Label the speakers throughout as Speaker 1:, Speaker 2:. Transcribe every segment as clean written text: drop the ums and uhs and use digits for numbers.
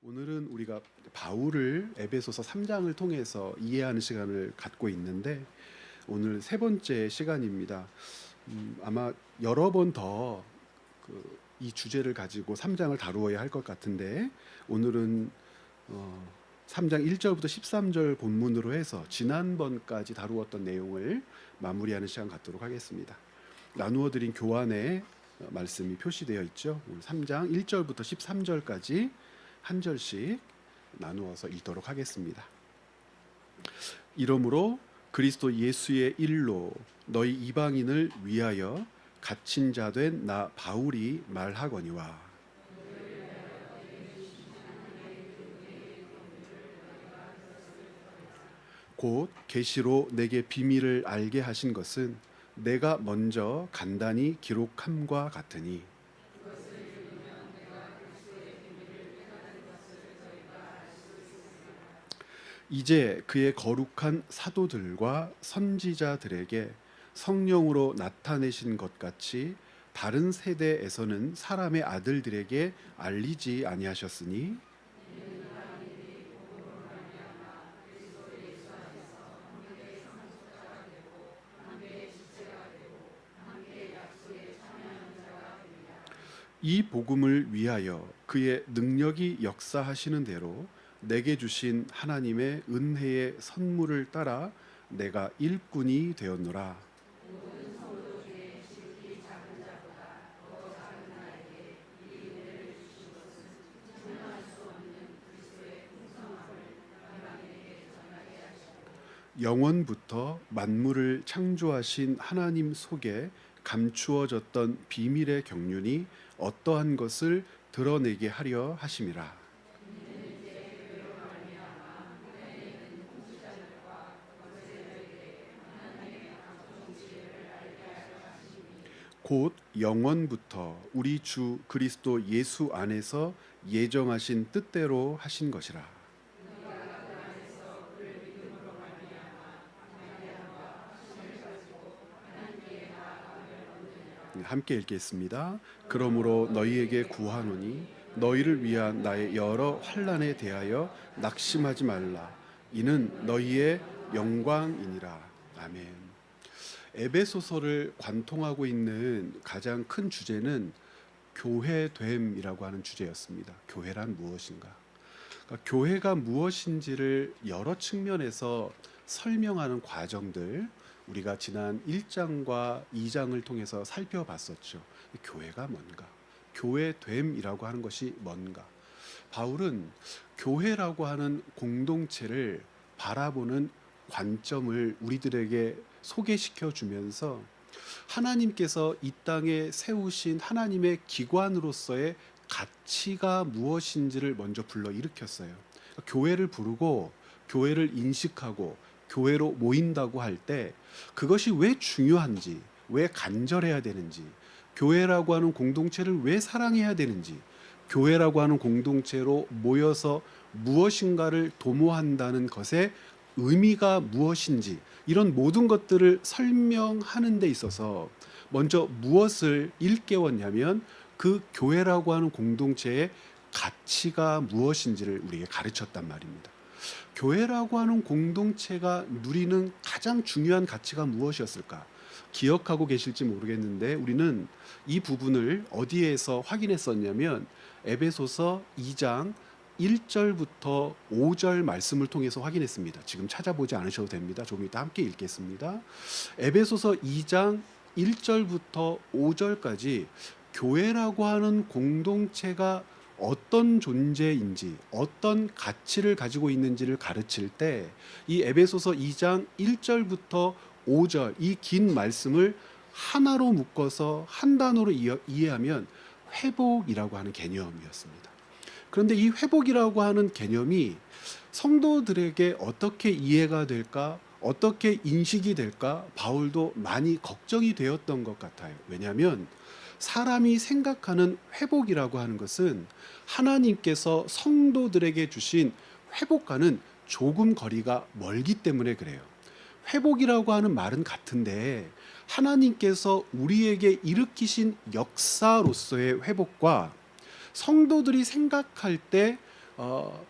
Speaker 1: 오늘은 우리가 바울을 에베소서 3장을 통해서 이해하는 시간을 갖고 있는데 오늘 세 번째 시간입니다. 아마 여러 번 더 이 주제를 가지고 3장을 다루어야 할 것 같은데 오늘은 3장 1절부터 13절 본문으로 해서 지난번까지 다루었던 내용을 마무리하는 시간 갖도록 하겠습니다. 나누어 드린 교환의 말씀이 표시되어 있죠. 오늘 3장 1절부터 13절까지 한 절씩 나누어서 읽도록 하겠습니다. 이러므로 그리스도 예수의 일로 너희 이방인을 위하여 갇힌 자 된 나 바울이 말하거니와 곧 계시로 내게 비밀을 알게 하신 것은 내가 먼저 간단히 기록함과 같으니 이제 그의 거룩한 사도들과 선지자들에게 성령으로 나타내신 것 같이 다른 세대에서는 사람의 아들들에게 알리지 아니하셨으니 이 복음을 위하여 그의 능력이 역사하시는 대로 내게 주신 하나님의 은혜의 선물을 따라 내가 일꾼이 되었노라. 영원부터 만물을 창조하신 하나님 속에 감추어졌던 비밀의 경륜이 어떠한 것을 드러내게 하려 하심이라. 곧 영원부터 우리 주 그리스도 예수 안에서 예정하신 뜻대로 하신 것이라. 함께 읽겠습니다. 그러므로 너희에게 구하노니 너희를 위한 나의 여러 환난에 대하여 낙심하지 말라. 이는 너희의 영광이니라. 아멘. 에베소서를 관통하고 있는 가장 큰 주제는 교회됨이라고 하는 주제였습니다. 교회란 무엇인가? 그러니까 교회가 무엇인지를 여러 측면에서 설명하는 과정들, 우리가 지난 1장과 2장을 통해서 살펴봤었죠. 교회가 뭔가? 교회됨이라고 하는 것이 뭔가? 바울은 교회라고 하는 공동체를 바라보는 관점을 우리들에게 소개시켜 주면서 하나님께서 이 땅에 세우신 하나님의 기관으로서의 가치가 무엇인지를 먼저 불러일으켰어요. 교회를 부르고 교회를 인식하고 교회로 모인다고 할 때 그것이 왜 중요한지, 왜 간절해야 되는지, 교회라고 하는 공동체를 왜 사랑해야 되는지, 교회라고 하는 공동체로 모여서 무엇인가를 도모한다는 것의 의미가 무엇인지, 이런 모든 것들을 설명하는 데 있어서 먼저 무엇을 일깨웠냐면 그 교회라고 하는 공동체의 가치가 무엇인지를 우리에게 가르쳤단 말입니다. 교회라고 하는 공동체가 누리는 가장 중요한 가치가 무엇이었을까? 기억하고 계실지 모르겠는데 우리는 이 부분을 어디에서 확인했었냐면 에베소서 2장 1절부터 5절 말씀을 통해서 확인했습니다. 지금 찾아보지 않으셔도 됩니다. 조금 이따 함께 읽겠습니다. 에베소서 2장 1절부터 5절까지 교회라고 하는 공동체가 어떤 존재인지, 어떤 가치를 가지고 있는지를 가르칠 때 이 에베소서 2장 1절부터 5절 이 긴 말씀을 하나로 묶어서 한 단어로 이해하면 회복이라고 하는 개념이었습니다. 그런데 이 회복이라고 하는 개념이 성도들에게 어떻게 이해가 될까, 어떻게 인식이 될까 바울도 많이 걱정이 되었던 것 같아요. 왜냐하면 사람이 생각하는 회복이라고 하는 것은 하나님께서 성도들에게 주신 회복과는 조금 거리가 멀기 때문에 그래요. 회복이라고 하는 말은 같은데 하나님께서 우리에게 일으키신 역사로서의 회복과 성도들이 생각할 때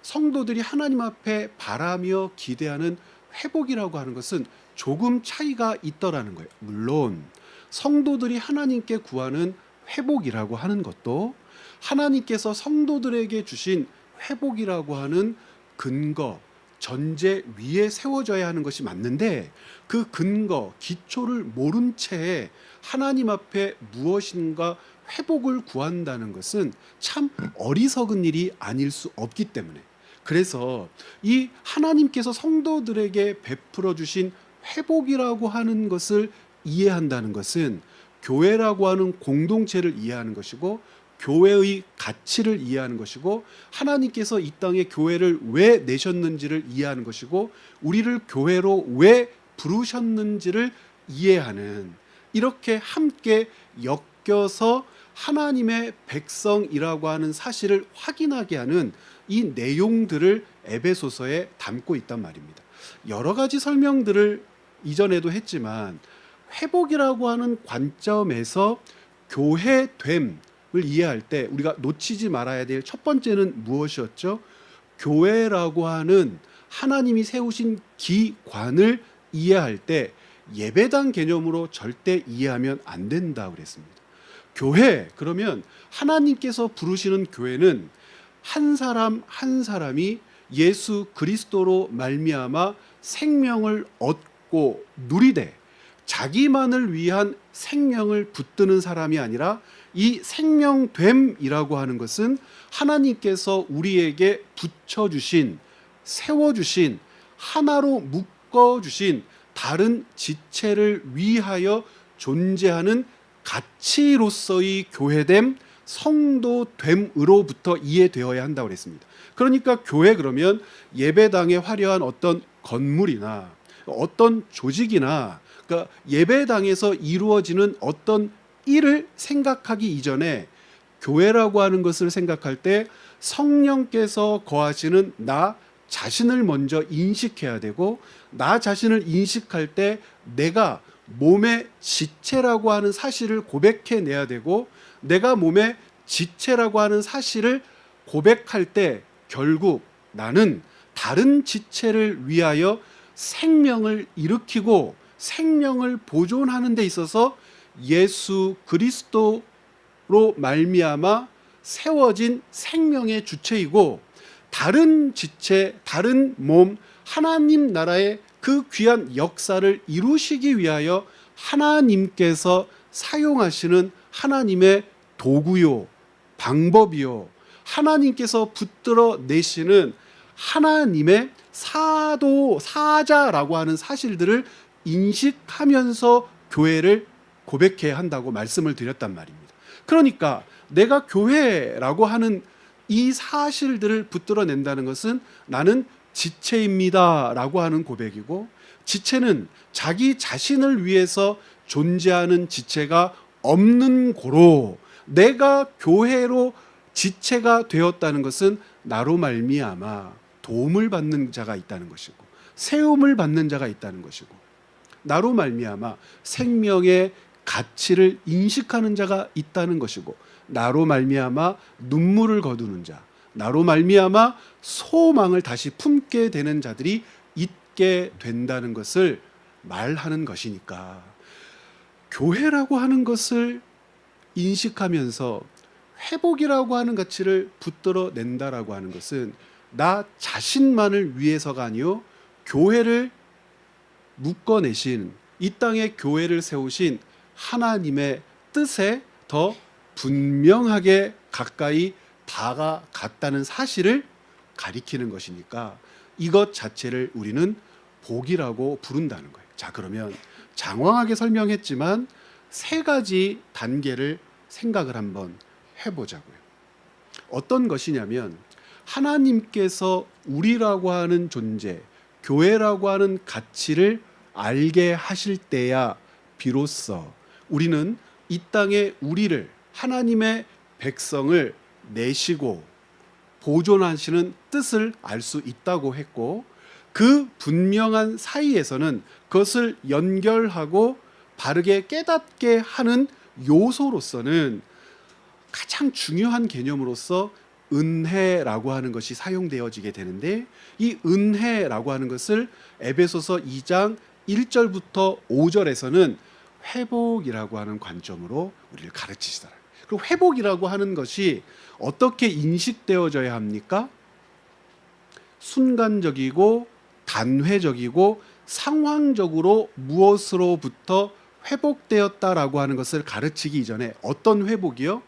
Speaker 1: 성도들이 하나님 앞에 바라며 기대하는 회복이라고 하는 것은 조금 차이가 있더라는 거예요. 물론 성도들이 하나님께 구하는 회복이라고 하는 것도 하나님께서 성도들에게 주신 회복이라고 하는 근거, 전제 위에 세워져야 하는 것이 맞는데, 그 근거, 기초를 모른 채 하나님 앞에 무엇인가 회복을 구한다는 것은 참 어리석은 일이 아닐 수 없기 때문에, 그래서 이 하나님께서 성도들에게 베풀어 주신 회복이라고 하는 것을 이해한다는 것은 교회라고 하는 공동체를 이해하는 것이고, 교회의 가치를 이해하는 것이고, 하나님께서 이 땅에 교회를 왜 내셨는지를 이해하는 것이고, 우리를 교회로 왜 부르셨는지를 이해하는, 이렇게 함께 엮여서 하나님의 백성이라고 하는 사실을 확인하게 하는 이 내용들을 에베소서에 담고 있단 말입니다. 여러 가지 설명들을 이전에도 했지만, 회복이라고 하는 관점에서 교회됨을 이해할 때 우리가 놓치지 말아야 될 첫 번째는 무엇이었죠? 교회라고 하는 하나님이 세우신 기관을 이해할 때 예배당 개념으로 절대 이해하면 안 된다 그랬습니다. 교회, 그러면 하나님께서 부르시는 교회는 한 사람 한 사람이 예수 그리스도로 말미암아 생명을 얻고 누리되 자기만을 위한 생명을 붙드는 사람이 아니라, 이 생명됨이라고 하는 것은 하나님께서 우리에게 붙여주신, 세워주신, 하나로 묶어주신 다른 지체를 위하여 존재하는 가치로서의 교회됨, 성도됨으로부터 이해되어야 한다고 그랬습니다. 그러니까 교회, 그러면 예배당의 화려한 어떤 건물이나 어떤 조직이나, 그러니까 예배당에서 이루어지는 어떤 일을 생각하기 이전에 교회라고 하는 것을 생각할 때 성령께서 거하시는 나 자신을 먼저 인식해야 되고, 나 자신을 인식할 때 내가 몸의 지체라고 하는 사실을 고백해내야 되고, 내가 몸의 지체라고 하는 사실을 고백할 때 결국 나는 다른 지체를 위하여 생명을 일으키고 생명을 보존하는 데 있어서 예수 그리스도로 말미암아 세워진 생명의 주체이고, 다른 지체, 다른 몸, 하나님 나라의 그 귀한 역사를 이루시기 위하여 하나님께서 사용하시는 하나님의 도구요, 방법이요, 하나님께서 붙들어 내시는 하나님의 사자라고 하는 사실들을 인식하면서 교회를 고백해야 한다고 말씀을 드렸단 말입니다. 그러니까 내가 교회라고 하는 이 사실들을 붙들어 낸다는 것은 나는 지체입니다 라고 하는 고백이고, 지체는 자기 자신을 위해서 존재하는 지체가 없는 고로 내가 교회로 지체가 되었다는 것은 나로 말미암아 도움을 받는 자가 있다는 것이고, 세움을 받는 자가 있다는 것이고, 나로 말미암아 생명의 가치를 인식하는 자가 있다는 것이고, 나로 말미암아 눈물을 거두는 자, 나로 말미암아 소망을 다시 품게 되는 자들이 있게 된다는 것을 말하는 것이니까, 교회라고 하는 것을 인식하면서 회복이라고 하는 가치를 붙들어 낸다라고 하는 것은 나 자신만을 위해서가 아니요, 교회를 묶어내신, 이 땅에 교회를 세우신 하나님의 뜻에 더 분명하게 가까이 다가갔다는 사실을 가리키는 것이니까, 이것 자체를 우리는 복이라고 부른다는 거예요. 자, 그러면 장황하게 설명했지만 세 가지 단계를 생각을 한번 해보자고요. 어떤 것이냐면, 하나님께서 우리라고 하는 존재, 교회라고 하는 가치를 알게 하실 때야 비로소 우리는 이 땅에 우리를, 하나님의 백성을 내시고 보존하시는 뜻을 알 수 있다고 했고, 그 분명한 사이에서는 그것을 연결하고 바르게 깨닫게 하는 요소로서는 가장 중요한 개념으로서 은혜라고 하는 것이 사용되어지게 되는데, 이 은혜라고 하는 것을 에베소서 2장 1절부터 5절에서는 회복이라고 하는 관점으로 우리를 가르치시더라. 그리고 회복이라고 하는 것이 어떻게 인식되어져야 합니까? 순간적이고 단회적이고 상황적으로 무엇으로부터 회복되었다라고 하는 것을 가르치기 이전에, 어떤 회복이요?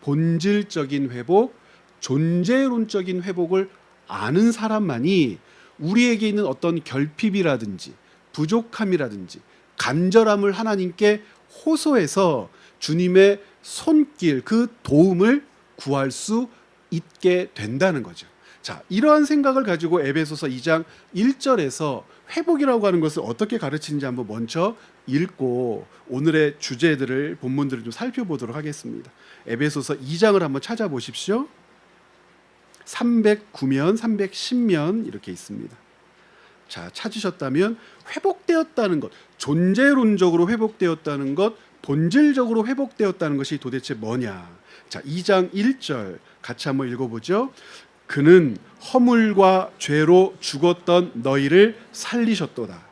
Speaker 1: 본질적인 회복, 존재론적인 회복을 아는 사람만이 우리에게 있는 어떤 결핍이라든지 부족함이라든지 간절함을 하나님께 호소해서 주님의 손길, 그 도움을 구할 수 있게 된다는 거죠. 자, 이러한 생각을 가지고 에베소서 2장 1절에서 회복이라고 하는 것을 어떻게 가르치는지 한번 먼저 읽고 오늘의 주제들을, 본문들을 좀 살펴보도록 하겠습니다. 에베소서 2장을 한번 찾아보십시오. 309면, 310면 이렇게 있습니다. 자, 찾으셨다면 회복되었다는 것, 존재론적으로 회복되었다는 것, 본질적으로 회복되었다는 것이 도대체 뭐냐? 자, 2장 1절 같이 한번 읽어보죠. 그는 허물과 죄로 죽었던 너희를 살리셨도다.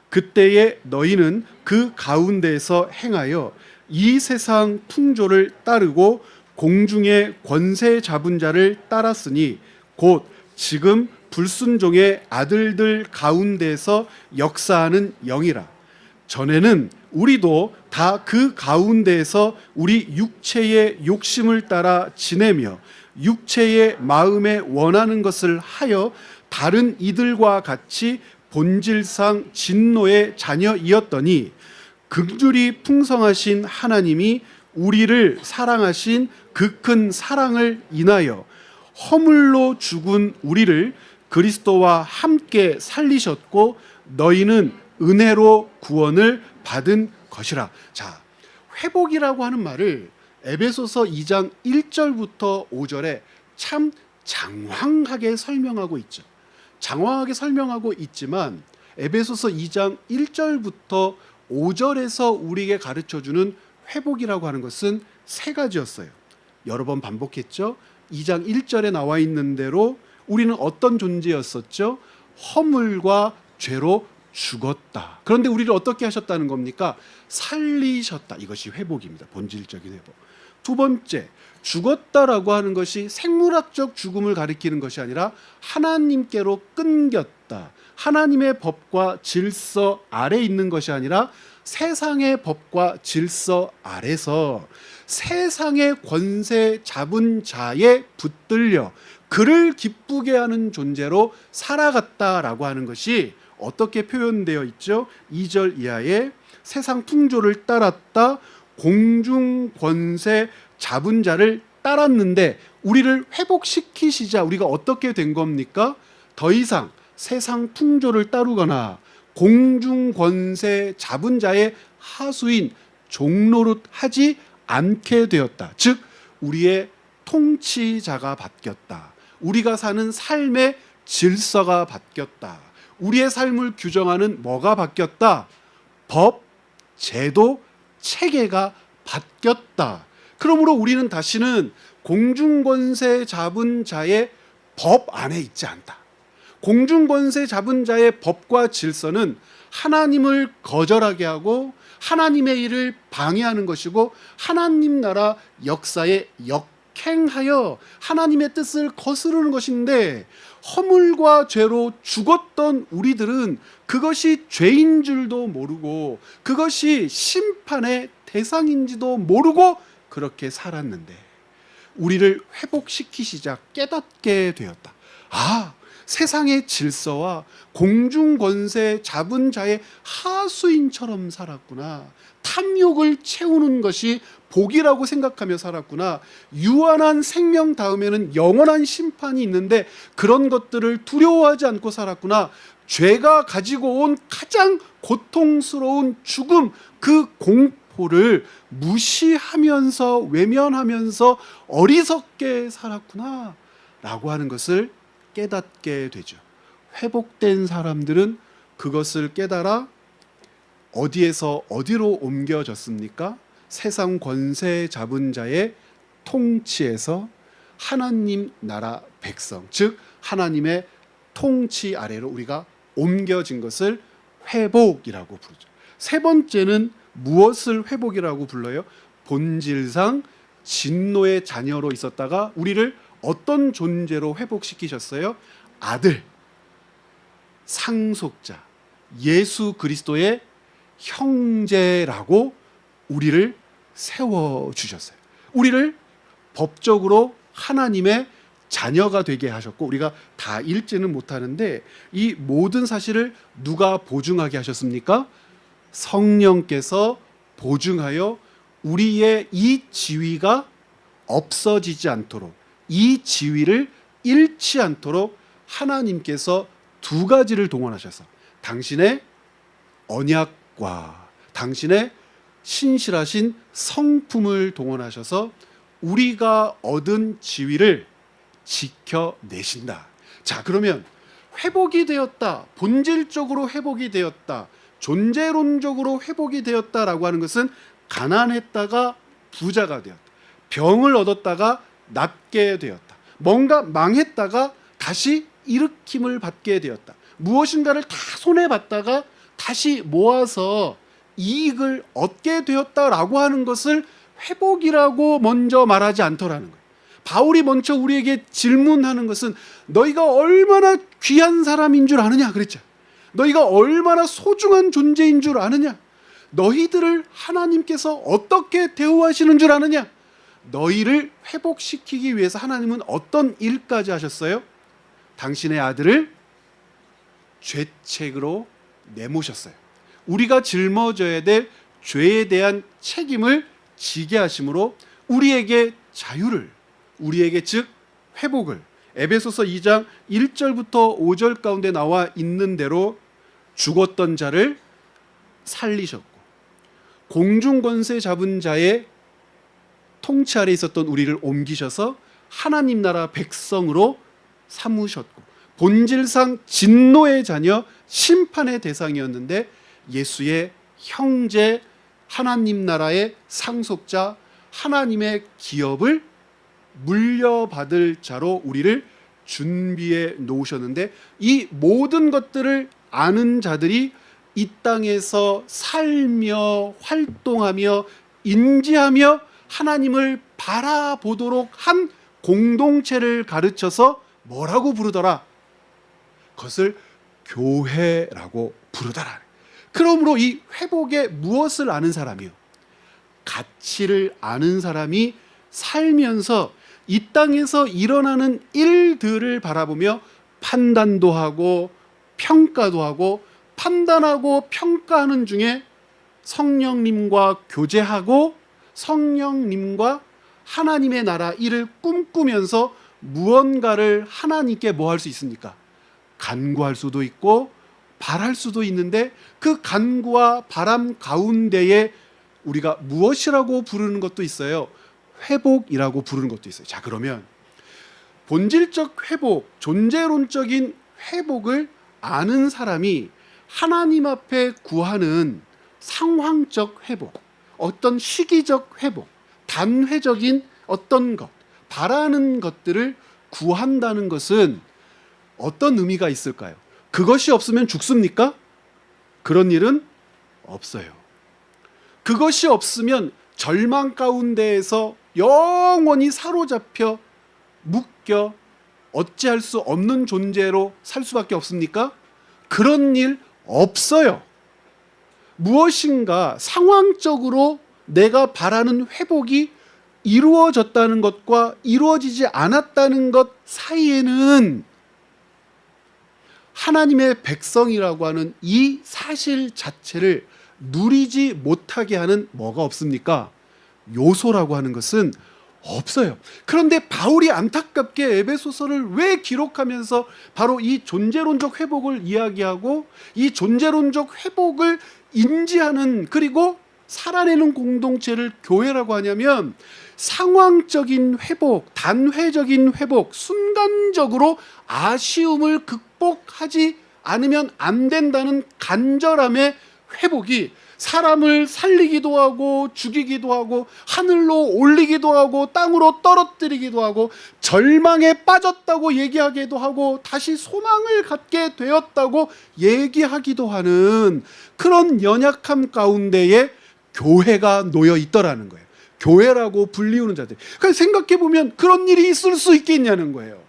Speaker 1: 그때에 너희는 그 가운데에서 행하여 이 세상 풍조를 따르고 공중의 권세 잡은 자를 따랐으니 곧 지금 불순종의 아들들 가운데서 역사하는 영이라. 전에는 우리도 다 그 가운데에서 우리 육체의 욕심을 따라 지내며 육체의 마음에 원하는 것을 하여 다른 이들과 같이 본질상 진노의 자녀이었더니 긍휼이 풍성하신 하나님이 우리를 사랑하신 그 큰 사랑을 인하여 허물로 죽은 우리를 그리스도와 함께 살리셨고 너희는 은혜로 구원을 받은 것이라. 자, 회복이라고 하는 말을 에베소서 2장 1절부터 5절에 참 장황하게 설명하고 있죠. 장황하게 설명하고 있지만 에베소서 2장 1절부터 5절에서 우리에게 가르쳐주는 회복이라고 하는 것은 세 가지였어요. 여러 번 반복했죠. 2장 1절에 나와 있는 대로 우리는 어떤 존재였었죠? 허물과 죄로 죽었다. 그런데 우리를 어떻게 하셨다는 겁니까? 살리셨다. 이것이 회복입니다. 본질적인 회복. 두 번째, 죽었다라고 하는 것이 생물학적 죽음을 가리키는 것이 아니라 하나님께로 끊겼다. 하나님의 법과 질서 아래 있는 것이 아니라 세상의 법과 질서 아래서 세상의 권세 잡은 자에 붙들려 그를 기쁘게 하는 존재로 살아갔다라고 하는 것이 어떻게 표현되어 있죠? 2절 이하에 세상 풍조를 따랐다, 공중 권세 잡은 자를 따랐는데 우리를 회복시키시자 우리가 어떻게 된 겁니까? 더 이상 세상 풍조를 따르거나 공중 권세 잡은 자의 하수인 종노릇 하지 않게 되었다. 즉 우리의 통치자가 바뀌었다. 우리가 사는 삶의 질서가 바뀌었다. 우리의 삶을 규정하는 뭐가 바뀌었다? 법, 제도, 체계가 바뀌었다. 그러므로 우리는 다시는 공중권세 잡은 자의 법 안에 있지 않다. 공중권세 잡은 자의 법과 질서는 하나님을 거절하게 하고 하나님의 일을 방해하는 것이고 하나님 나라 역사에 역행하여 하나님의 뜻을 거스르는 것인데 허물과 죄로 죽었던 우리들은 그것이 죄인 줄도 모르고 그것이 심판의 대상인지도 모르고 그렇게 살았는데 우리를 회복시키시자 깨닫게 되었다. 아, 세상의 질서와 공중권세 잡은 자의 하수인처럼 살았구나. 탐욕을 채우는 것이 복이라고 생각하며 살았구나. 유한한 생명 다음에는 영원한 심판이 있는데 그런 것들을 두려워하지 않고 살았구나. 죄가 가지고 온 가장 고통스러운 죽음, 그 공포를 무시하면서 외면하면서 어리석게 살았구나 라고 하는 것을 깨닫게 되죠. 회복된 사람들은 그것을 깨달아 어디에서 어디로 옮겨졌습니까? 세상 권세 잡은 자의 통치에서 하나님 나라 백성, 즉 하나님의 통치 아래로 우리가 옮겨진 것을 회복이라고 부르죠. 세 번째는 무엇을 회복이라고 불러요? 본질상 진노의 자녀로 있었다가 우리를 어떤 존재로 회복시키셨어요? 아들, 상속자, 예수 그리스도의 형제라고 우리를 세워주셨어요. 우리를 법적으로 하나님의 자녀가 되게 하셨고, 우리가 다 읽지는 못하는데 이 모든 사실을 누가 보증하게 하셨습니까? 성령께서 보증하여 우리의 이 지위가 없어지지 않도록, 이 지위를 잃지 않도록 하나님께서 두 가지를 동원하셔서 당신의 언약과 당신의 신실하신 성품을 동원하셔서 우리가 얻은 지위를 지켜내신다. 자, 그러면 회복이 되었다, 본질적으로 회복이 되었다, 존재론적으로 회복이 되었다라고 하는 것은 가난했다가 부자가 되었다, 병을 얻었다가 낫게 되었다, 뭔가 망했다가 다시 일으킴을 받게 되었다, 무엇인가를 다 손해봤다가 다시 모아서 이익을 얻게 되었다라고 하는 것을 회복이라고 먼저 말하지 않더라는 거예요. 바울이 먼저 우리에게 질문하는 것은 너희가 얼마나 귀한 사람인 줄 아느냐 그랬죠. 너희가 얼마나 소중한 존재인 줄 아느냐. 너희들을 하나님께서 어떻게 대우하시는 줄 아느냐. 너희를 회복시키기 위해서 하나님은 어떤 일까지 하셨어요? 당신의 아들을 죄책으로 내모셨어요. 우리가 짊어져야 될 죄에 대한 책임을 지게 하심으로 우리에게 자유를, 우리에게 즉 회복을, 에베소서 2장 1절부터 5절 가운데 나와 있는 대로 죽었던 자를 살리셨고, 공중권세 잡은 자의 통치 아래 있었던 우리를 옮기셔서 하나님 나라 백성으로 삼으셨고, 본질상 진노의 자녀, 심판의 대상이었는데 예수의 형제, 하나님 나라의 상속자, 하나님의 기업을 물려받을 자로 우리를 준비해 놓으셨는데, 이 모든 것들을 아는 자들이 이 땅에서 살며 활동하며 인지하며 하나님을 바라보도록 한 공동체를 가르쳐서 뭐라고 부르더라? 그것을 교회라고 부르더라. 그러므로 이 회복에 무엇을 아는 사람이요? 가치를 아는 사람이 살면서 이 땅에서 일어나는 일들을 바라보며 판단도 하고 평가도 하고, 판단하고 평가하는 중에 성령님과 교제하고 성령님과 하나님의 나라 일을 꿈꾸면서 무언가를 하나님께 뭐 할 수 있습니까? 간구할 수도 있고 바랄 수도 있는데, 그 간구와 바람 가운데에 우리가 무엇이라고 부르는 것도 있어요. 회복이라고 부르는 것도 있어요. 자, 그러면 본질적 회복, 존재론적인 회복을 아는 사람이 하나님 앞에 구하는 상황적 회복, 어떤 시기적 회복, 단회적인 어떤 것, 바라는 것들을 구한다는 것은 어떤 의미가 있을까요? 그것이 없으면 죽습니까? 그런 일은 없어요. 그것이 없으면 절망 가운데에서 영원히 사로잡혀 묶여 어찌할 수 없는 존재로 살 수밖에 없습니까? 그런 일 없어요. 무엇인가 상황적으로 내가 바라는 회복이 이루어졌다는 것과 이루어지지 않았다는 것 사이에는 하나님의 백성이라고 하는 이 사실 자체를 누리지 못하게 하는 뭐가 없습니까? 요소라고 하는 것은 없어요. 그런데 바울이 안타깝게 에베소서를 왜 기록하면서 바로 이 존재론적 회복을 이야기하고 이 존재론적 회복을 인지하는, 그리고 살아내는 공동체를 교회라고 하냐면, 상황적인 회복, 단회적인 회복, 순간적으로 아쉬움을 극복하지 않으면 안 된다는 간절함의 회복이 사람을 살리기도 하고 죽이기도 하고 하늘로 올리기도 하고 땅으로 떨어뜨리기도 하고 절망에 빠졌다고 얘기하기도 하고 다시 소망을 갖게 되었다고 얘기하기도 하는 그런 연약함 가운데에 교회가 놓여 있더라는 거예요. 교회라고 불리우는 자들. 그러니까 생각해 보면 그런 일이 있을 수 있겠냐는 거예요.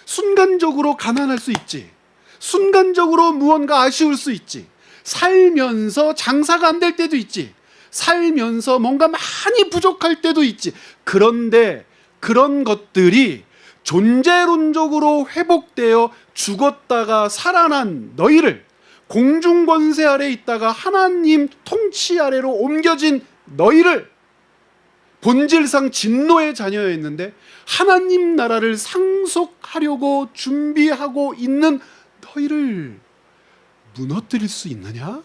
Speaker 1: 순간적으로 가난할 수 있지. 순간적으로 무언가 아쉬울 수 있지. 살면서 장사가 안 될 때도 있지. 살면서 뭔가 많이 부족할 때도 있지. 그런데 그런 것들이 존재론적으로 회복되어 죽었다가 살아난 너희를, 공중권세 아래 있다가 하나님 통치 아래로 옮겨진 너희를, 본질상 진노의 자녀였는데 하나님 나라를 상속하려고 준비하고 있는 너희를 무너뜨릴 수 있느냐?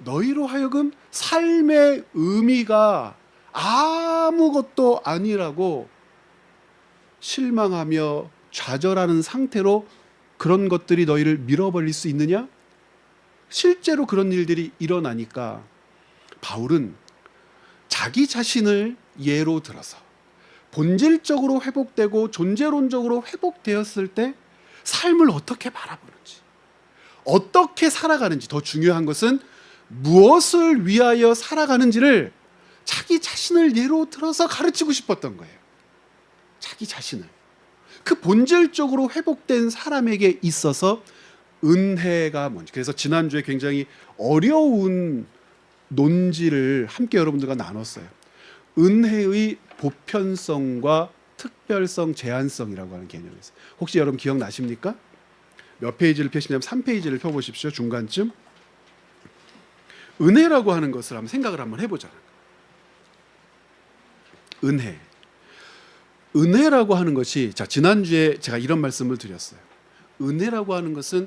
Speaker 1: 너희로 하여금 삶의 의미가 아무것도 아니라고 실망하며 좌절하는 상태로 그런 것들이 너희를 밀어버릴 수 있느냐? 실제로 그런 일들이 일어나니까 바울은 자기 자신을 예로 들어서 본질적으로 회복되고 존재론적으로 회복되었을 때 삶을 어떻게 바라보는지, 어떻게 살아가는지, 더 중요한 것은 무엇을 위하여 살아가는지를 자기 자신을 예로 들어서 가르치고 싶었던 거예요. 자기 자신을. 그 본질적으로 회복된 사람에게 있어서 은혜가 뭔지. 그래서 지난주에 굉장히 어려운 논지를 함께 여러분들과 나눴어요. 은혜의 보편성과 특별성, 제한성이라고 하는 개념이 있어요. 혹시 여러분 기억나십니까? 몇 페이지를 펴시냐면 3페이지를 펴보십시오. 중간쯤. 은혜라고 하는 것을 한번 생각을 한번 해보자는 거예요. 은혜. 은혜라고 하는 것이, 자, 지난주에 제가 이런 말씀을 드렸어요. 은혜라고 하는 것은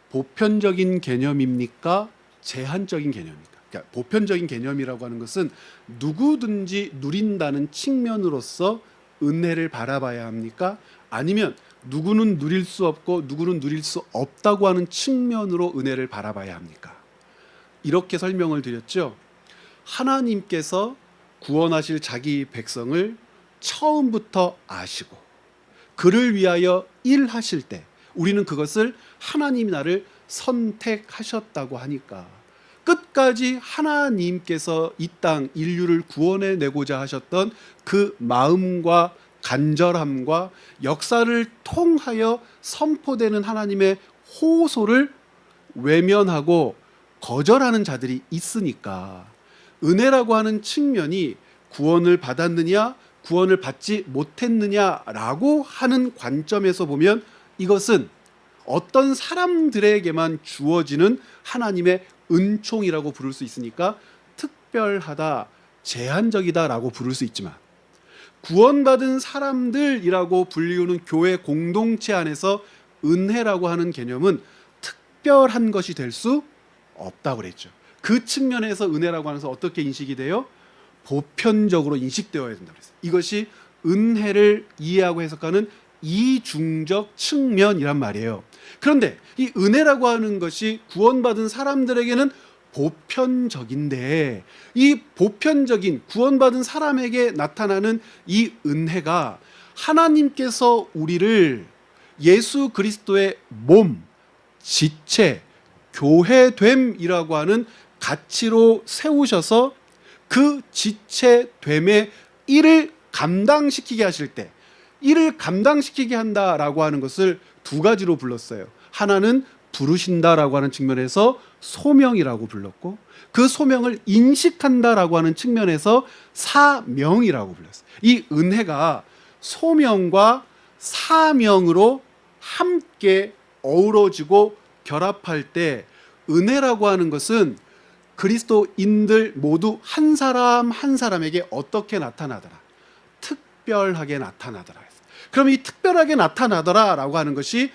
Speaker 1: 보편적인 개념입니까? 제한적인 개념입니까? 그러니까 보편적인 개념이라고 하는 것은 누구든지 누린다는 측면으로서 은혜를 바라봐야 합니까? 아니면 누구는 누릴 수 없고 누구는 누릴 수 없다고 하는 측면으로 은혜를 바라봐야 합니까? 이렇게 설명을 드렸죠. 하나님께서 구원하실 자기 백성을 처음부터 아시고 그를 위하여 일하실 때 우리는 그것을 하나님이 나를 선택하셨다고 하니까 끝까지 하나님께서 이 땅 인류를 구원해 내고자 하셨던 그 마음과 간절함과 역사를 통하여 선포되는 하나님의 호소를 외면하고 거절하는 자들이 있으니까 은혜라고 하는 측면이 구원을 받았느냐 구원을 받지 못했느냐라고 하는 관점에서 보면 이것은 어떤 사람들에게만 주어지는 하나님의 은총이라고 부를 수 있으니까 특별하다, 제한적이다라고 부를 수 있지만 구원받은 사람들이라고 불리우는 교회 공동체 안에서 은혜라고 하는 개념은 특별한 것이 될 수 없다고 그랬죠. 그 측면에서 은혜라고 하면서 어떻게 인식이 돼요? 보편적으로 인식되어야 된다고 그랬어요. 이것이 은혜를 이해하고 해석하는 이중적 측면이란 말이에요. 그런데 이 은혜라고 하는 것이 구원받은 사람들에게는 보편적인데 이 보편적인 구원받은 사람에게 나타나는 이 은혜가 하나님께서 우리를 예수 그리스도의 몸, 지체, 교회됨이라고 하는 가치로 세우셔서 그 지체됨의 일을 감당시키게 하실 때 이를 감당시키게 한다라고 하는 것을 두 가지로 불렀어요. 하나는 부르신다라고 하는 측면에서 소명이라고 불렀고 그 소명을 인식한다라고 하는 측면에서 사명이라고 불렀어요. 이 은혜가 소명과 사명으로 함께 어우러지고 결합할 때 은혜라고 하는 것은 그리스도인들 모두 한 사람 한 사람에게 어떻게 나타나더라? 특별하게 나타나더라. 그럼 이 특별하게 나타나더라라고 하는 것이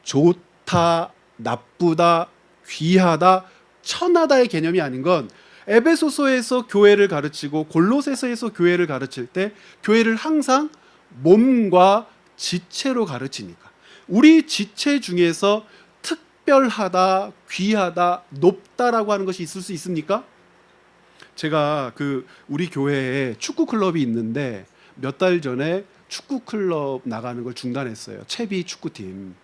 Speaker 1: 좋다, 나쁘다, 귀하다, 천하다의 개념이 아닌 건 에베소서에서 교회를 가르치고 골로새서에서 교회를 가르칠 때 교회를 항상 몸과 지체로 가르치니까 우리 지체 중에서 특별하다, 귀하다, 높다라고 하는 것이 있을 수 있습니까? 제가 우리 교회에 축구 클럽이 있는데 몇 달 전에 축구 클럽 나가는 걸 중단했어요. 채비 축구팀.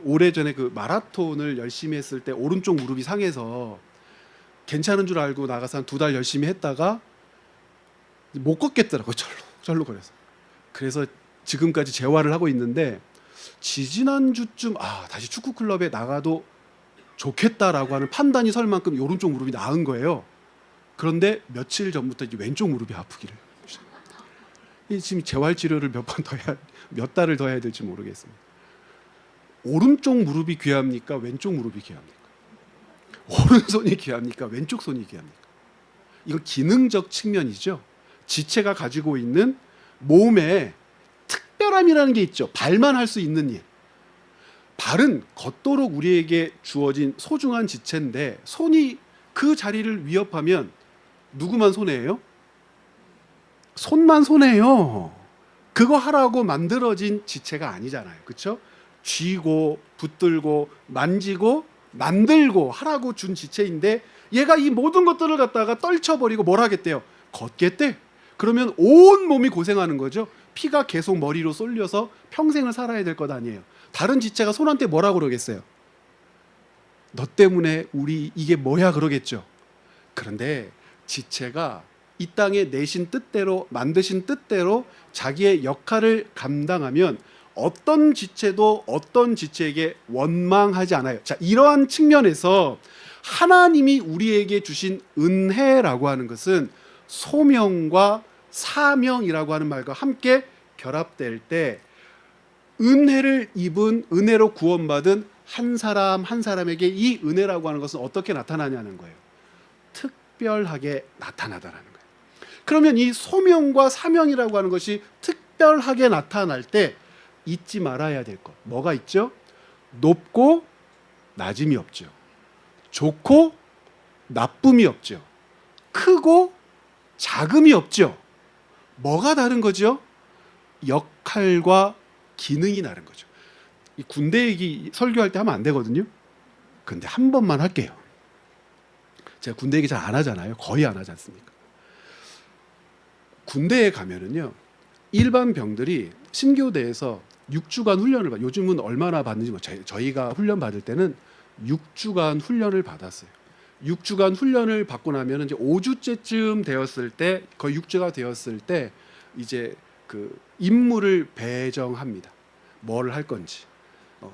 Speaker 1: 오래전에 마라톤을 열심히 했을 때 오른쪽 무릎이 상해서 괜찮은 줄 알고 나가서 한 2달 열심히 했다가 못 걷겠더라고요. 절로 거려서. 그래서 지금까지 재활을 하고 있는데 지지난주쯤 다시 축구 클럽에 나가도 좋겠다라고 하는 판단이 설 만큼 오른쪽 무릎이 나은 거예요. 그런데 며칠 전부터 이제 왼쪽 무릎이 아프기를. 지금 재활 치료를 몇 달을 더 해야 될지 모르겠습니다. 오른쪽 무릎이 귀합니까? 왼쪽 무릎이 귀합니까? 오른손이 귀합니까? 왼쪽 손이 귀합니까? 이거 기능적 측면이죠. 지체가 가지고 있는 몸에 특별함이라는 게 있죠. 발만 할 수 있는 일. 발은 걷도록 우리에게 주어진 소중한 지체인데 손이 그 자리를 위협하면 누구만 손해예요? 손만 손해요. 그거 하라고 만들어진 지체가 아니잖아요. 그렇죠? 쥐고 붙들고 만지고 만들고 하라고 준 지체인데 얘가 이 모든 것들을 갖다가 떨쳐버리고 뭘 하겠대요? 걷겠대. 그러면 온 몸이 고생하는 거죠. 피가 계속 머리로 쏠려서 평생을 살아야 될 것 아니에요. 다른 지체가 손한테 뭐라고 그러겠어요? 너 때문에 우리 이게 뭐야 그러겠죠. 그런데 지체가 이 땅에 내신 뜻대로 만드신 뜻대로 자기의 역할을 감당하면 어떤 지체도 어떤 지체에게 원망하지 않아요. 자, 이러한 측면에서 하나님이 우리에게 주신 은혜라고 하는 것은 소명과 사명이라고 하는 말과 함께 결합될 때 은혜를 입은, 은혜로 구원받은 한 사람 한 사람에게 이 은혜라고 하는 것은 어떻게 나타나냐는 거예요. 특별하게 나타나다라는 거예요. 그러면 이 소명과 사명이라고 하는 것이 특별하게 나타날 때 잊지 말아야 될 것, 뭐가 있죠? 높고 낮음이 없죠. 좋고 나쁨이 없죠. 크고 작음이 없죠. 뭐가 다른 거죠? 역할과 기능이 다른 거죠. 이 군대 얘기 설교할 때 하면 안 되거든요. 근데 한 번만 할게요. 제가 군대 얘기 잘 안 하잖아요. 거의 안 하지 않습니까? 군대에 가면은요, 일반 병들이 신교대에서 6주간 훈련을 받아요. 요즘은 얼마나 받는지 저희가 훈련 받을 때는 6주간 훈련을 받았어요. 6주간 훈련을 받고 나면 이제 5주째쯤 되었을 때, 거의 6주가 되었을 때 이제 임무를 배정합니다. 뭘 할 건지,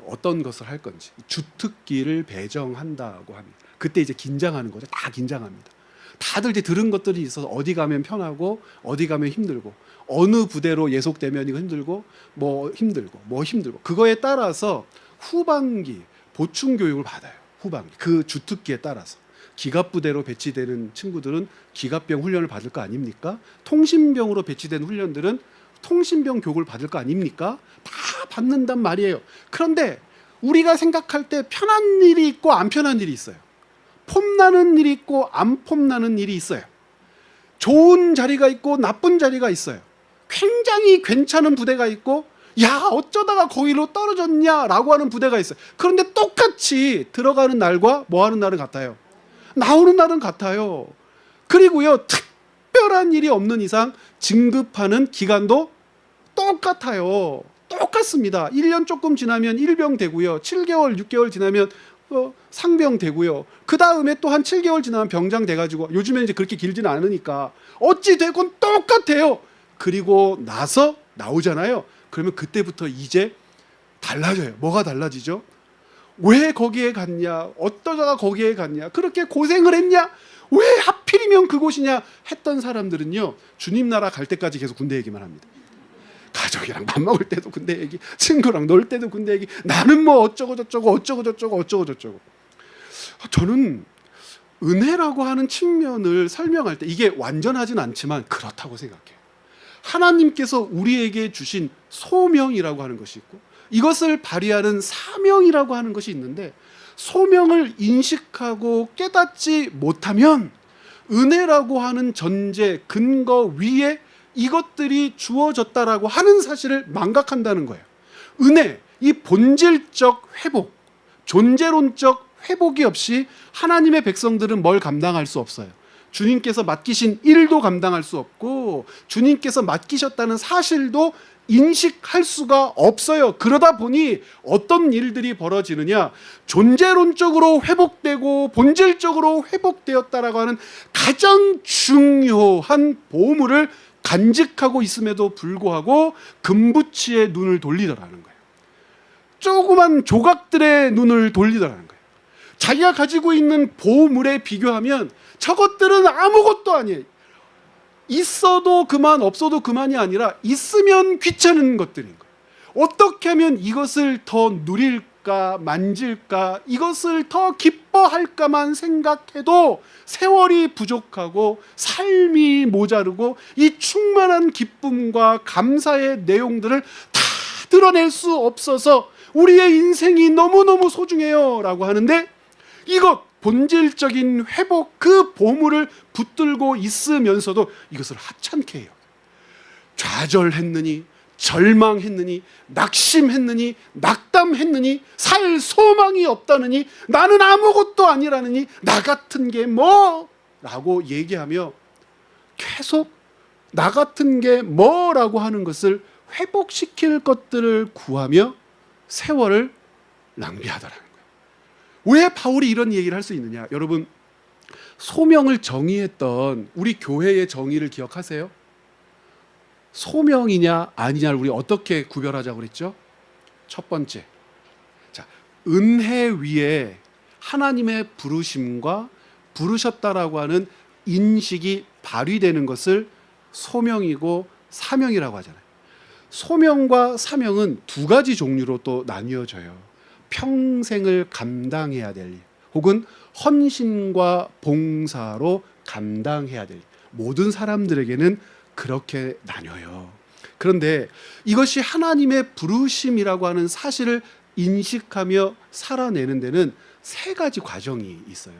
Speaker 1: 어떤 것을 할 건지, 주특기를 배정한다고 합니다. 그때 이제 긴장하는 거죠. 다 긴장합니다. 다들 이제 들은 것들이 있어서 어디 가면 편하고 어디 가면 힘들고, 어느 부대로 예속되면 이거 힘들고 뭐 힘들고 그거에 따라서 후반기 보충 교육을 받아요. 후반기 그 주특기에 따라서 기갑부대로 배치되는 친구들은 기갑병 훈련을 받을 거 아닙니까? 통신병으로 배치된 훈련들은 통신병 교육을 받을 거 아닙니까? 다 받는단 말이에요. 그런데 우리가 생각할 때 편한 일이 있고 안 편한 일이 있어요. 폼나는 일이 있고 안 폼나는 일이 있어요. 좋은 자리가 있고 나쁜 자리가 있어요. 굉장히 괜찮은 부대가 있고 야 어쩌다가 거기로 떨어졌냐라고 하는 부대가 있어요. 그런데 똑같이 들어가는 날과 뭐 하는 날은 같아요. 나오는 날은 같아요. 그리고요, 특별한 일이 없는 이상 진급하는 기간도 똑같아요. 똑같습니다. 1년 조금 지나면 1병 되고요. 7개월, 6개월 지나면 상병 되고요. 그 다음에 또 한 7개월 지나면 병장 돼가지고, 요즘에 이제 그렇게 길지는 않으니까 어찌 되건 똑같아요. 그리고 나서 나오잖아요. 그러면 그때부터 이제 달라져요. 뭐가 달라지죠? 왜 거기에 갔냐? 어떠다가 거기에 갔냐? 그렇게 고생을 했냐? 왜 하필이면 그곳이냐? 했던 사람들은요, 주님 나라 갈 때까지 계속 군대 얘기만 합니다. 가족이랑 밥 먹을 때도 군대 얘기, 친구랑 놀 때도 군대 얘기, 나는 뭐 어쩌고 저쩌고 저는 은혜라고 하는 측면을 설명할 때 이게 완전하진 않지만 그렇다고 생각해요. 하나님께서 우리에게 주신 소명이라고 하는 것이 있고 이것을 발휘하는 사명이라고 하는 것이 있는데, 소명을 인식하고 깨닫지 못하면 은혜라고 하는 전제 근거 위에 이것들이 주어졌다라고 하는 사실을 망각한다는 거예요. 은혜, 이 본질적 회복, 존재론적 회복이 없이 하나님의 백성들은 뭘 감당할 수 없어요. 주님께서 맡기신 일도 감당할 수 없고 주님께서 맡기셨다는 사실도 인식할 수가 없어요. 그러다 보니 어떤 일들이 벌어지느냐, 존재론적으로 회복되고 본질적으로 회복되었다라고 하는 가장 중요한 보물을 간직하고 있음에도 불구하고 금붙이의 눈을 돌리더라는 거예요. 조그만 조각들의 눈을 돌리더라는 거예요. 자기가 가지고 있는 보물에 비교하면 저것들은 아무것도 아니에요. 있어도 그만 없어도 그만이 아니라 있으면 귀찮은 것들인 거예요. 어떻게 하면 이것을 더 누릴까 만질까 이것을 더 기뻐할까만 생각해도 세월이 부족하고 삶이 모자르고 이 충만한 기쁨과 감사의 내용들을 다 드러낼 수 없어서 우리의 인생이 너무너무 소중해요 라고 하는데, 이것 본질적인 회복 그 보물을 붙들고 있으면서도 이것을 하찮게 해요. 좌절했느니 절망했느니 낙심했느니 낙담했느니 살 소망이 없다느니 나는 아무것도 아니라느니 나 같은 게 뭐라고 얘기하며 계속 나 같은 게 뭐라고 하는 것을 회복시킬 것들을 구하며 세월을 낭비하더라는 거예요. 왜 바울이 이런 얘기를 할 수 있느냐? 여러분, 소명을 정의했던 우리 교회의 정의를 기억하세요? 소명이냐 아니냐를 우리 어떻게 구별하자고 그랬죠? 첫 번째, 자, 은혜 위에 하나님의 부르심과 부르셨다라고 하는 인식이 발휘되는 것을 소명이고 사명이라고 하잖아요. 소명과 사명은 두 가지 종류로 또 나뉘어져요. 평생을 감당해야 될 일, 혹은 헌신과 봉사로 감당해야 될 일. 모든 사람들에게는 그렇게 나뉘어요. 그런데 이것이 하나님의 부르심이라고 하는 사실을 인식하며 살아내는 데는 세 가지 과정이 있어요.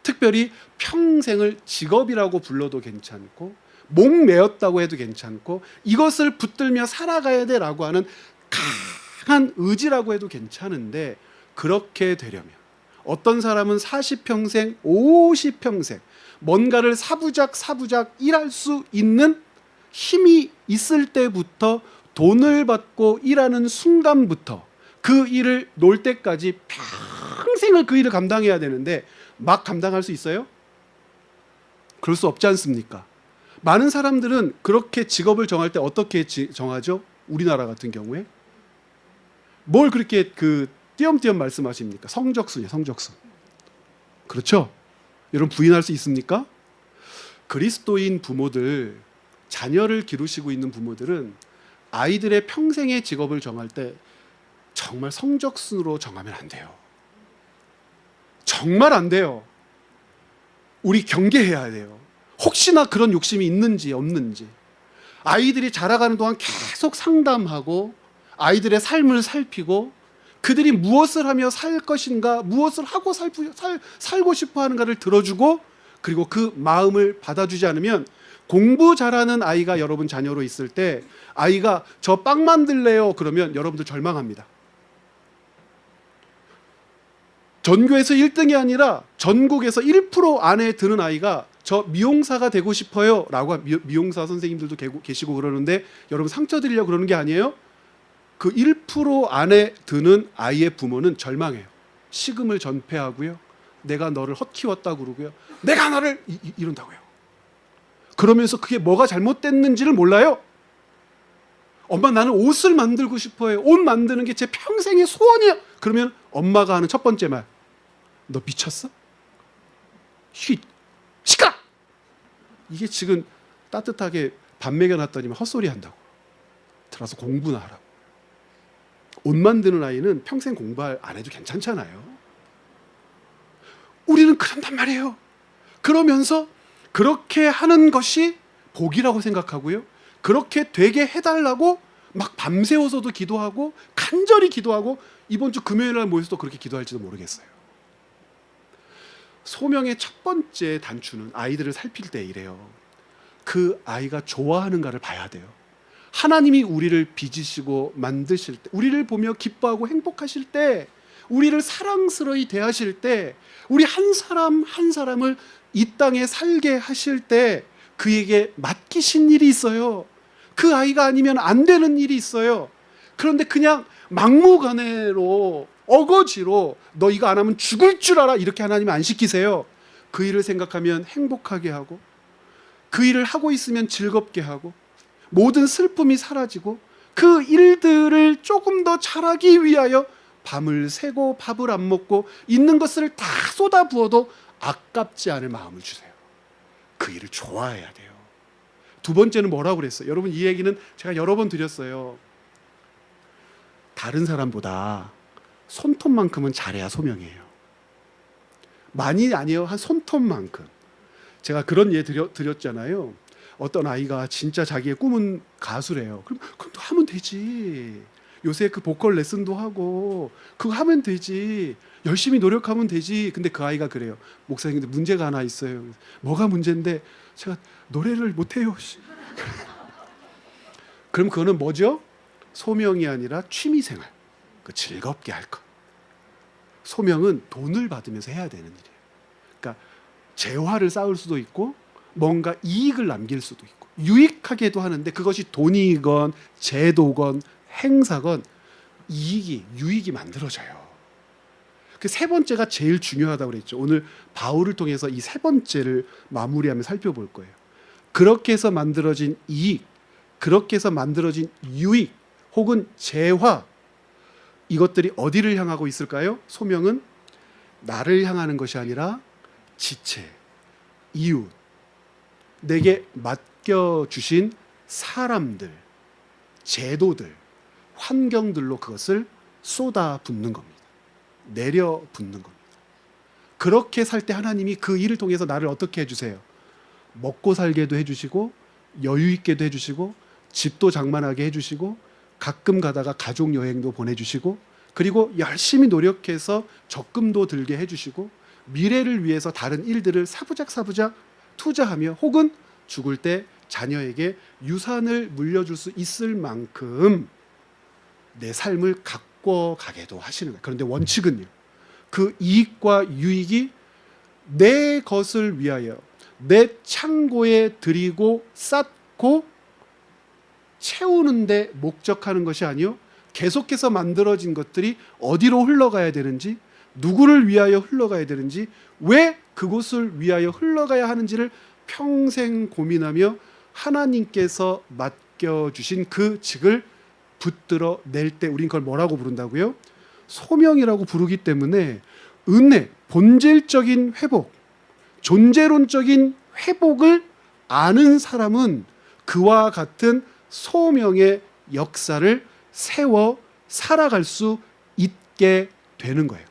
Speaker 1: 특별히 평생을 직업이라고 불러도 괜찮고 목매었다고 해도 괜찮고 이것을 붙들며 살아가야 돼라고 하는 강한 의지라고 해도 괜찮은데, 그렇게 되려면 어떤 사람은 40평생, 50평생 뭔가를 사부작 일할 수 있는 힘이 있을 때부터 돈을 받고 일하는 순간부터 그 일을 놓을 때까지 평생을 그 일을 감당해야 되는데 막 감당할 수 있어요? 그럴 수 없지 않습니까? 많은 사람들은 그렇게 직업을 정할 때 어떻게 정하죠? 우리나라 같은 경우에 뭘 그렇게 띄엄띄엄 말씀하십니까? 성적순이에요, 성적순. 그렇죠? 여러분 부인할 수 있습니까? 그리스도인 부모들, 자녀를 기르시고 있는 부모들은 아이들의 평생의 직업을 정할 때 정말 성적순으로 정하면 안 돼요. 정말 안 돼요. 우리 경계해야 돼요. 혹시나 그런 욕심이 있는지 없는지. 아이들이 자라가는 동안 계속 상담하고 아이들의 삶을 살피고 그들이 무엇을 하며 살 것인가, 무엇을 하고 살고 싶어 하는가를 들어주고, 그리고 그 마음을 받아주지 않으면 공부 잘하는 아이가 여러분 자녀로 있을 때 아이가 저 빵 만들래요 그러면 여러분들 절망합니다. 전교에서 1등이 아니라 전국에서 1% 안에 드는 아이가 저 미용사가 되고 싶어요 라고, 미용사 선생님들도 계시고 그러는데 여러분 상처 드리려고 그러는 게 아니에요. 그 1% 안에 드는 아이의 부모는 절망해요. 식음을 전폐하고요, 내가 너를 헛키웠다고 그러고요, 내가 너를 이런다고요. 그러면서 그게 뭐가 잘못됐는지를 몰라요. 엄마 나는 옷을 만들고 싶어요. 옷 만드는 게 제 평생의 소원이야. 그러면 엄마가 하는 첫 번째 말, 너 미쳤어? 시끄러! 이게 지금 따뜻하게 밥 먹여놨더니 헛소리 한다고. 들어서 공부나 하라고. 옷 만드는 아이는 평생 공부 안 해도 괜찮잖아요. 우리는 그런단 말이에요. 그러면서 그렇게 하는 것이 복이라고 생각하고요, 그렇게 되게 해달라고 막 밤새워서도 기도하고 간절히 기도하고 이번 주 금요일 날 모여서 또 그렇게 기도할지도 모르겠어요. 소명의 첫 번째 단추는 아이들을 살필 때 이래요. 그 아이가 좋아하는가를 봐야 돼요. 하나님이 우리를 빚으시고 만드실 때, 우리를 보며 기뻐하고 행복하실 때 우리를 사랑스러이 대하실 때, 우리 한 사람 한 사람을 이 땅에 살게 하실 때 그에게 맡기신 일이 있어요. 그 아이가 아니면 안 되는 일이 있어요. 그런데 그냥 막무가내로 어거지로 너 이거 안 하면 죽을 줄 알아, 이렇게 하나님 안 시키세요. 그 일을 생각하면 행복하게 하고, 그 일을 하고 있으면 즐겁게 하고, 모든 슬픔이 사라지고, 그 일들을 조금 더 잘하기 위하여 밤을 새고 밥을 안 먹고 있는 것을 다 쏟아 부어도 아깝지 않을 마음을 주세요. 그 일을 좋아해야 돼요. 두 번째는 뭐라고 그랬어요? 여러분, 이 얘기는 제가 여러 번 드렸어요. 다른 사람보다 손톱만큼은 잘해야 소명이에요. 많이 아니에요. 한 손톱만큼. 제가 그런 예 드렸잖아요. 어떤 아이가 진짜 자기의 꿈은 가수래요. 그럼 또 하면 되지. 요새 그 보컬 레슨도 하고 그거 하면 되지. 열심히 노력하면 되지. 근데 그 아이가 그래요. 목사님, 근데 문제가 하나 있어요. 뭐가 문제인데? 제가 노래를 못해요. 그럼 그거는 뭐죠? 소명이 아니라 취미생활. 그 즐겁게 할 것. 소명은 돈을 받으면서 해야 되는 일이에요. 그러니까 재화를 쌓을 수도 있고 뭔가 이익을 남길 수도 있고 유익하게도 하는데, 그것이 돈이건 제도건 행사건 유익이 만들어져요. 그 세 번째가 제일 중요하다고 그랬죠. 오늘 바울을 통해서 이 세 번째를 마무리하며 살펴볼 거예요. 그렇게 해서 만들어진 이익, 그렇게 해서 만들어진 유익 혹은 재화, 이것들이 어디를 향하고 있을까요? 소명은 나를 향하는 것이 아니라 지체, 이웃, 내게 맡겨주신 사람들, 제도들, 환경들로 그것을 쏟아붓는 겁니다. 내려붓는 겁니다. 그렇게 살 때 하나님이 그 일을 통해서 나를 어떻게 해주세요? 먹고 살게도 해주시고, 여유 있게도 해주시고, 집도 장만하게 해주시고, 가끔 가다가 가족 여행도 보내주시고, 그리고 열심히 노력해서 적금도 들게 해주시고, 미래를 위해서 다른 일들을 사부작 투자하며, 혹은 죽을 때 자녀에게 유산을 물려줄 수 있을 만큼 내 삶을 가꿔 가게도 하시는 거예요. 그런데 원칙은요, 그 이익과 유익이 내 것을 위하여 내 창고에 들이고 쌓고 채우는데 목적하는 것이 아니요, 계속해서 만들어진 것들이 어디로 흘러가야 되는지, 누구를 위하여 흘러가야 되는지, 왜 그곳을 위하여 흘러가야 하는지를 평생 고민하며 하나님께서 맡겨주신 그 직을 붙들어 낼 때 우린 그걸 뭐라고 부른다고요? 소명이라고 부르기 때문에 은혜, 본질적인 회복, 존재론적인 회복을 아는 사람은 그와 같은 소명의 역사를 세워 살아갈 수 있게 되는 거예요.